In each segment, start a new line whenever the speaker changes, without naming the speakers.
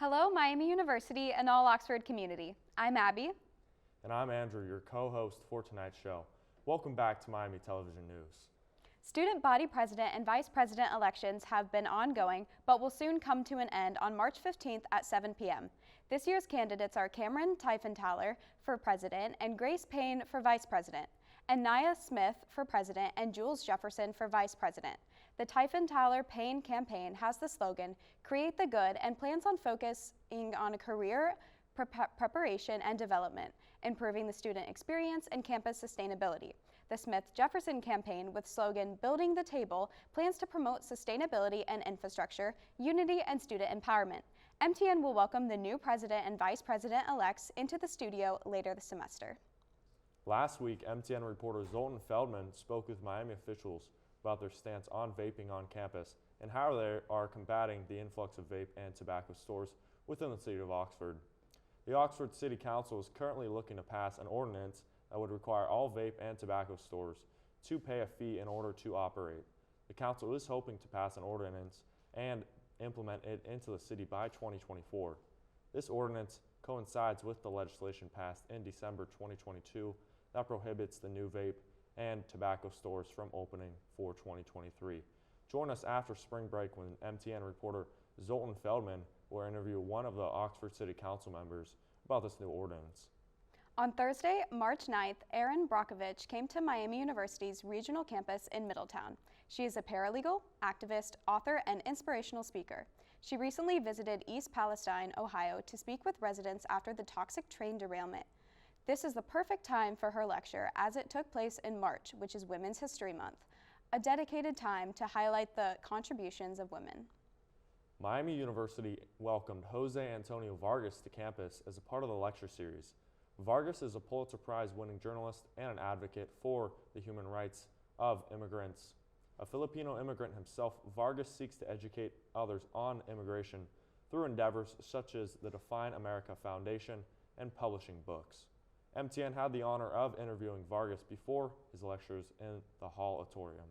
Hello, Miami University and all Oxford community. I'm Abby.
And I'm Andrew, your co-host for tonight's show. Welcome back to Miami Television News.
Student body president and vice president elections have been ongoing, but will soon come to an end on March 15th at 7 p.m. This year's candidates are Cameron Tiefenthaler for president and Grace Payne for vice president, and Nia Smith for president and Jules Jefferson for vice president. The Tiefenthaler-Payne campaign has the slogan, "Create the Good," and plans on focusing on a career preparation and development, improving the student experience and campus sustainability. The Smith-Jefferson campaign, with slogan "Building the Table," plans to promote sustainability and infrastructure, unity, and student empowerment. MTN will welcome the new president and vice president-elects into the studio later this semester.
Last week, MTN reporter Zoltan Feldman spoke with Miami officials about their stance on vaping on campus and how they are combating the influx of vape and tobacco stores within the city of Oxford. The Oxford City Council is currently looking to pass an ordinance that would require all vape and tobacco stores to pay a fee in order to operate. The council is hoping to pass an ordinance and implement it into the city by 2024. This ordinance coincides with the legislation passed in December 2022 that prohibits the new vape and tobacco stores from opening for 2023. Join us after spring break when MTN reporter Zoltan Feldman will interview one of the Oxford City Council members about this new ordinance.
On Thursday, March 9th, Erin Brockovich came to Miami University's regional campus in Middletown. She is a paralegal, activist, author, and inspirational speaker. She recently visited East Palestine, Ohio, to speak with residents after the toxic train derailment. This is the perfect time for her lecture, as it took place in March, which is Women's History Month, a dedicated time to highlight the contributions of women.
Miami University welcomed Jose Antonio Vargas to campus as a part of the lecture series. Vargas is a Pulitzer Prize-winning journalist and an advocate for the human rights of immigrants. A Filipino immigrant himself, Vargas seeks to educate others on immigration through endeavors such as the Define America Foundation and publishing books. MTN had the honor of interviewing Vargas before his lectures in the Hall Auditorium.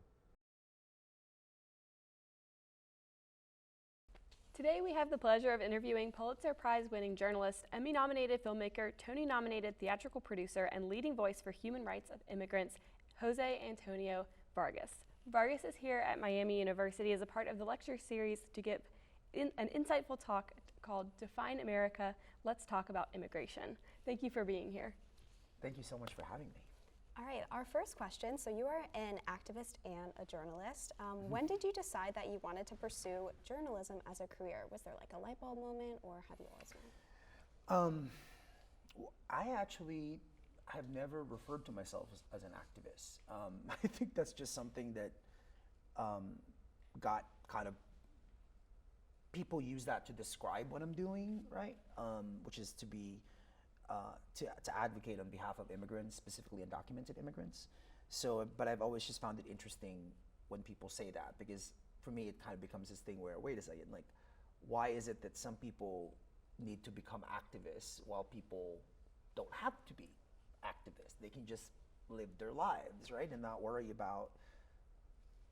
Today we have the pleasure of interviewing Pulitzer Prize-winning journalist, Emmy-nominated filmmaker, Tony-nominated theatrical producer, and leading voice for human rights of immigrants, Jose Antonio Vargas. Vargas is here at Miami University as a part of the lecture series to give an insightful talk called Define America, Let's Talk About Immigration. Thank you for being here.
Thank you so much for having me.
All right, our first question. So you are an activist and a journalist. When did you decide that you wanted to pursue journalism as a career? Was there like a light bulb moment, or have you always known?
I actually have never referred to myself as an activist. I think that's just something that got kind of, people use that to describe what I'm doing, right? Which is to be to advocate on behalf of immigrants, specifically undocumented immigrants. So, but I've always just found it interesting when people say that, because for me it kind of becomes this thing where, wait a second, like, why is it that some people need to become activists while people don't have to be activists? They can just live their lives, right, and not worry about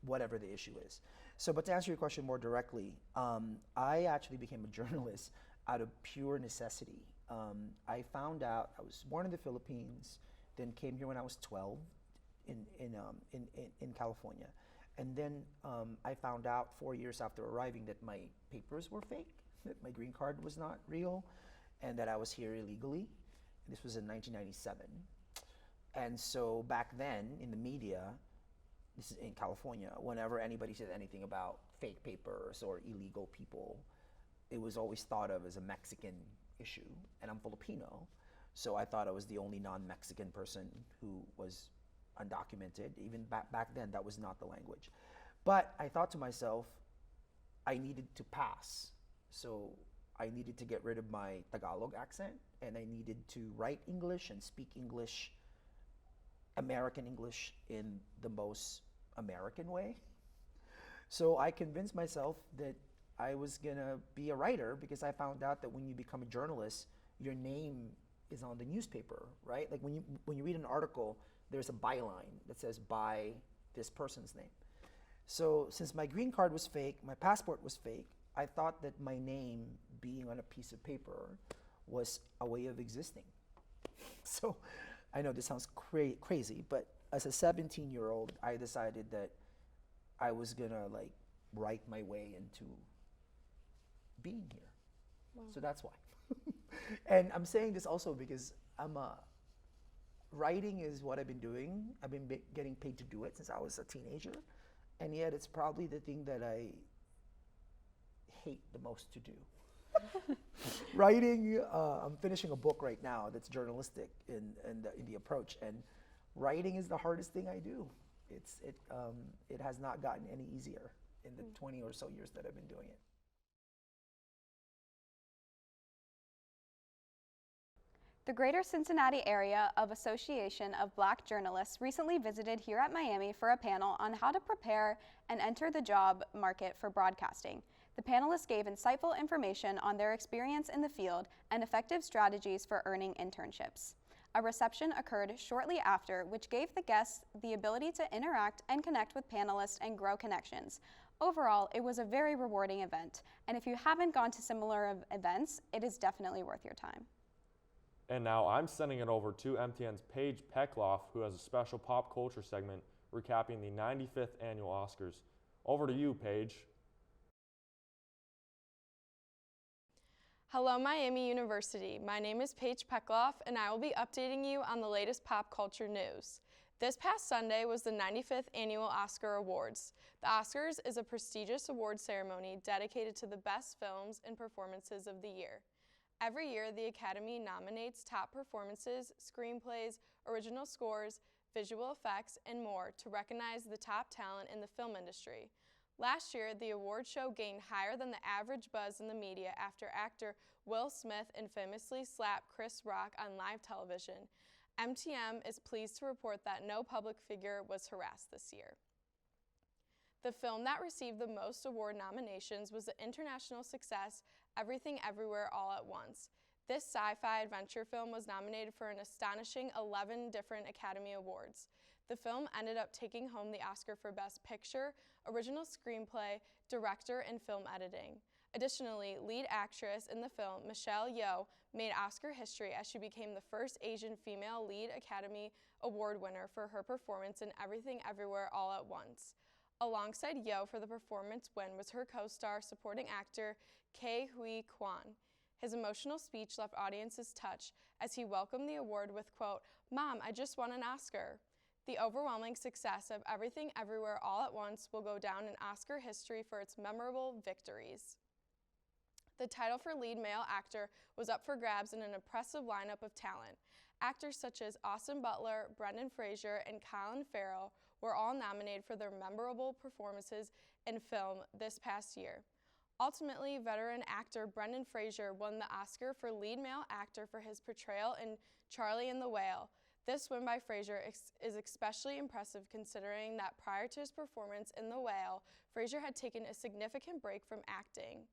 whatever the issue is. So, but to answer your question more directly, I actually became a journalist out of pure necessity. I found out, I was born in the Philippines, then came here when I was 12 in California. And then I found out 4 years after arriving that my papers were fake, that my green card was not real, and that I was here illegally. This was in 1997. And so back then in the media, this is in California, whenever anybody said anything about fake papers or illegal people, it was always thought of as a Mexican issue, and I'm Filipino, so I thought I was the only non-Mexican person who was undocumented. Even back then, that was not the language. But I thought to myself, I needed to pass, so I needed to get rid of my Tagalog accent, and I needed to write English and speak English, American English, in the most American way. So I convinced myself that I was gonna be a writer, because I found out that when you become a journalist, your name is on the newspaper, right? Like when you read an article, there's a byline that says by this person's name. So since my green card was fake, my passport was fake, I thought that my name being on a piece of paper was a way of existing. So I know this sounds crazy, but as a 17-year-old, I decided that I was gonna like write my way into being here.
Wow.
So that's why. And I'm saying this also because writing is what I've been doing. I've been getting paid to do it since I was a teenager. And yet it's probably the thing that I hate the most to do. Writing, I'm finishing a book right now that's journalistic in the approach, and writing is the hardest thing I do. It has not gotten any easier in the 20 or so years that I've been doing it.
The Greater Cincinnati Area of Association of Black Journalists recently visited here at Miami for a panel on how to prepare and enter the job market for broadcasting. The panelists gave insightful information on their experience in the field and effective strategies for earning internships. A reception occurred shortly after, which gave the guests the ability to interact and connect with panelists and grow connections. Overall, it was a very rewarding event, and if you haven't gone to similar events, it is definitely worth your time.
And now I'm sending it over to MTN's Paige Peckloff, who has a special pop culture segment recapping the 95th annual Oscars. Over to you, Paige.
Hello, Miami University. My name is Paige Peckloff, and I will be updating you on the latest pop culture news. This past Sunday was the 95th Annual Oscar Awards. The Oscars is a prestigious award ceremony dedicated to the best films and performances of the year. Every year, the Academy nominates top performances, screenplays, original scores, visual effects, and more to recognize the top talent in the film industry. Last year, the award show gained higher than the average buzz in the media after actor Will Smith infamously slapped Chris Rock on live television. MTN is pleased to report that no public figure was harassed this year. The film that received the most award nominations was the international success Everything Everywhere All at Once. This sci-fi adventure film was nominated for an astonishing 11 different Academy Awards. The film ended up taking home the Oscar for Best Picture, Original Screenplay, Director, and Film Editing. Additionally, lead actress in the film, Michelle Yeoh, made Oscar history as she became the first Asian female lead Academy Award winner for her performance in Everything Everywhere All at Once. Alongside Yeoh for the performance win was her co-star supporting actor Ke Huy Quan. His emotional speech left audiences touched as he welcomed the award with, quote, "Mom, I just won an Oscar." The overwhelming success of Everything Everywhere All at Once will go down in Oscar history for its memorable victories. The title for lead male actor was up for grabs in an impressive lineup of talent. Actors such as Austin Butler, Brendan Fraser, and Colin Farrell were all nominated for their memorable performances in film this past year. Ultimately, veteran actor Brendan Fraser won the Oscar for lead male actor for his portrayal in Charlie and the Whale. This win by Fraser is especially impressive considering that prior to his performance in The Whale, Fraser had taken a significant break from acting.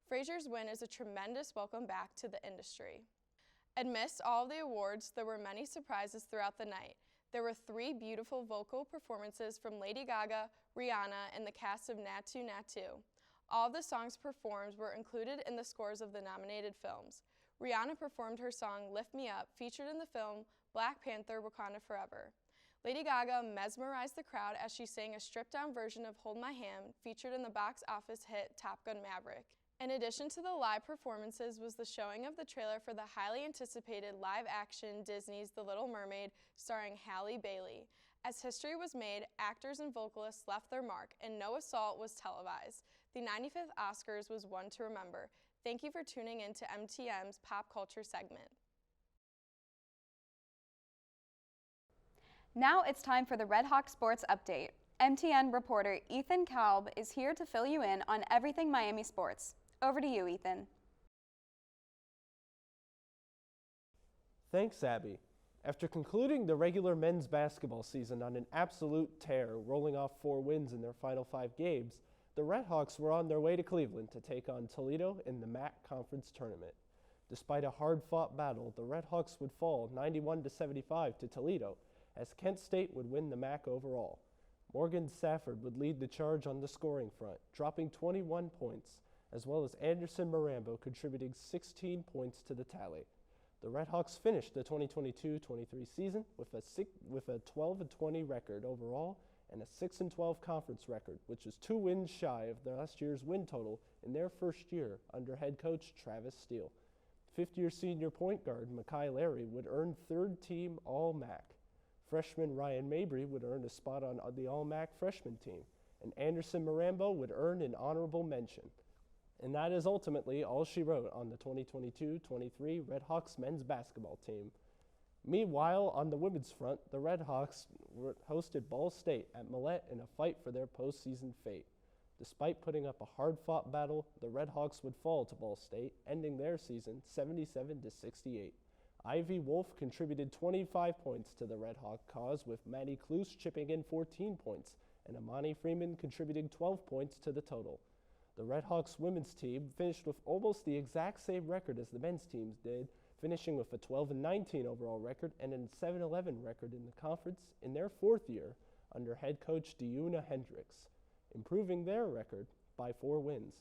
Fraser's win is a tremendous welcome back to the industry. Amidst all of the awards, there were many surprises throughout the night. There were 3 beautiful vocal performances from Lady Gaga, Rihanna, and the cast of Naatu Naatu. All of the songs performed were included in the scores of the nominated films. Rihanna performed her song Lift Me Up, featured in the film Black Panther: Wakanda Forever. Lady Gaga mesmerized the crowd as she sang a stripped-down version of Hold My Hand, featured in the box office hit Top Gun Maverick. In addition to the live performances was the showing of the trailer for the highly anticipated live-action Disney's The Little Mermaid starring Halle Bailey. As history was made, actors and vocalists left their mark, and no assault was televised. The 95th Oscars was one to remember. Thank you for tuning in to MTN's Pop Culture segment.
Now it's time for the Red Hawk Sports Update. MTN reporter Ethan Kalb is here to fill you in on everything Miami sports. Over to you, Ethan.
Thanks, Abby. After concluding the regular men's basketball season on an absolute tear, rolling off 4 wins in their final 5 games, the Red Hawks were on their way to Cleveland to take on Toledo in the MAC Conference Tournament. Despite a hard-fought battle, the Red Hawks would fall 91-75 to Toledo, as Kent State would win the MAC overall. Morgan Safford would lead the charge on the scoring front, dropping 21 points, as well as Anderson Marambo contributing 16 points to the tally. The Redhawks finished the 2022-23 season with a 12-20 record overall and a 6-12 conference record, which is 2 wins shy of last year's win total in their first year under head coach Travis Steele. Fifth-year senior point guard Makai Larry would earn third-team All-MAC. Freshman Ryan Mabry would earn a spot on the All-MAC freshman team, and Anderson Marambo would earn an honorable mention. And that is ultimately all she wrote on the 2022-23 Redhawks men's basketball team. Meanwhile, on the women's front, the Redhawks hosted Ball State at Millette in a fight for their postseason fate. Despite putting up a hard-fought battle, the Redhawks would fall to Ball State, ending their season 77-68. Ivy Wolf contributed 25 points to the Redhawk cause, with Maddie Kloos chipping in 14 points, and Amani Freeman contributing 12 points to the total. The Redhawks women's team finished with almost the exact same record as the men's teams did, finishing with a 12-19 overall record and a 7-11 record in the conference in their fourth year under head coach Deuna Hendricks, improving their record by 4 wins.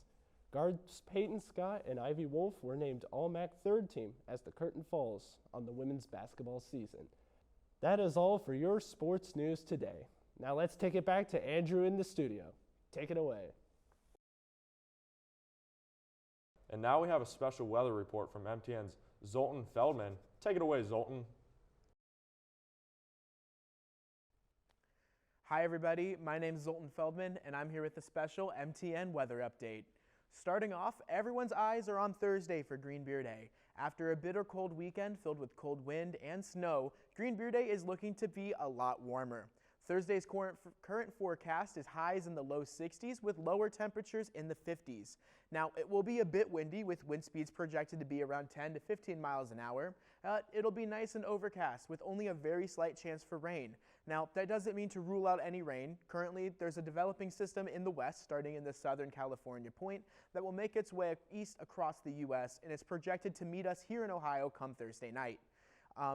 Guards Peyton Scott and Ivy Wolf were named All-MAC third team as the curtain falls on the women's basketball season. That is all for your sports news today. Now let's take it back to Andrew in the studio. Take it away.
And now we have a special weather report from MTN's Zoltan Feldman. Take it away, Zoltan.
Hi everybody, my name is Zoltan Feldman and I'm here with a special MTN weather update. Starting off, everyone's eyes are on Thursday for Green Beer Day. After a bitter cold weekend filled with cold wind and snow, Green Beer Day is looking to be a lot warmer. Thursday's current forecast is highs in the low 60s with lower temperatures in the 50s. Now, it will be a bit windy with wind speeds projected to be around 10 to 15 miles an hour. It'll be nice and overcast with only a very slight chance for rain. Now, that doesn't mean to rule out any rain. Currently, there's a developing system in the west starting in the Southern California point that will make its way east across the U.S. and it's projected to meet us here in Ohio come Thursday night,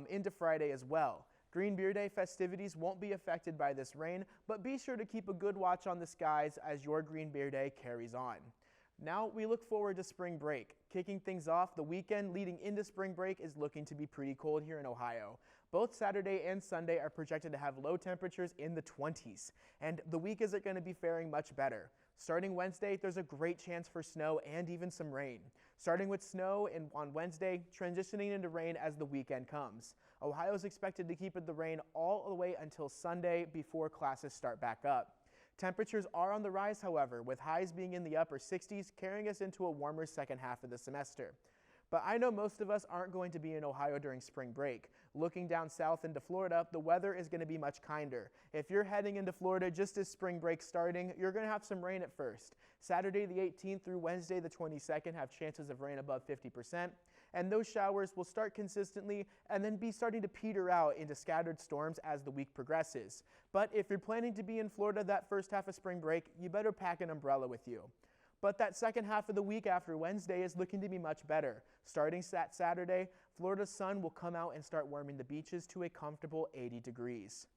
into Friday as well. Green Beer Day festivities won't be affected by this rain, but be sure to keep a good watch on the skies as your Green Beer Day carries on. Now we look forward to spring break. Kicking things off, the weekend leading into spring break is looking to be pretty cold here in Ohio. Both Saturday and Sunday are projected to have low temperatures in the 20s, and the week isn't going to be faring much better. Starting Wednesday, there's a great chance for snow and even some rain. Starting with snow on Wednesday, transitioning into rain as the weekend comes. Ohio is expected to keep the rain all the way until Sunday before classes start back up. Temperatures are on the rise, however, with highs being in the upper 60s, carrying us into a warmer second half of the semester. But I know most of us aren't going to be in Ohio during spring break. Looking down south into Florida, the weather is going to be much kinder. If you're heading into Florida just as spring break's starting, you're going to have some rain at first. Saturday the 18th through Wednesday the 22nd have chances of rain above 50%, and those showers will start consistently and then be starting to peter out into scattered storms as the week progresses. But if you're planning to be in Florida that first half of spring break, you better pack an umbrella with you. But that second half of the week after Wednesday is looking to be much better. Starting Saturday, Florida's sun will come out and start warming the beaches to a comfortable 80 degrees.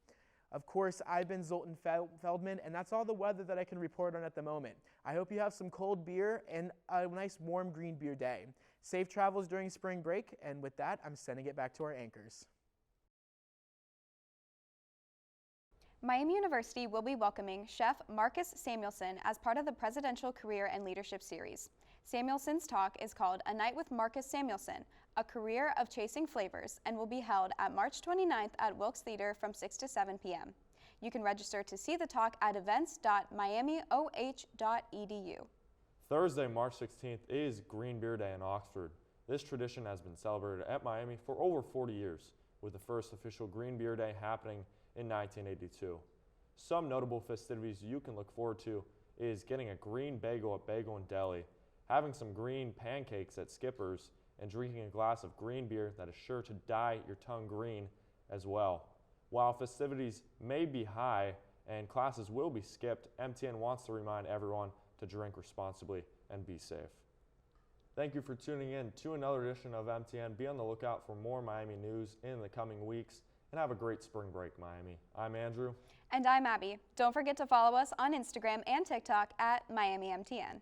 Of course, I've been Zoltan Feldman, and that's all the weather that I can report on at the moment. I hope you have some cold beer and a nice warm Green Beer Day. Safe travels during spring break, and with that, I'm sending it back to our anchors.
Miami University will be welcoming Chef Marcus Samuelson as part of the Presidential Career and Leadership Series. Samuelson's talk is called A Night with Marcus Samuelson, A Career of Chasing Flavors, and will be held at March 29th at Wilkes Theater from 6 to 7 p.m. You can register to see the talk at events.miamioh.edu.
Thursday, March 16th is Green Beer Day in Oxford. This tradition has been celebrated at Miami for over 40 years, with the first official Green Beer Day happening in 1982. Some notable festivities you can look forward to is getting a green bagel at Bagel and Deli, having some green pancakes at Skipper's, and drinking a glass of green beer that is sure to dye your tongue green as well. While festivities may be high and classes will be skipped, MTN wants to remind everyone to drink responsibly and be safe. Thank you for tuning in to another edition of MTN. Be on the lookout for more Miami news in the coming weeks, and have a great spring break, Miami. I'm Andrew.
And I'm Abby. Don't forget to follow us on Instagram and TikTok at MiamiMTN.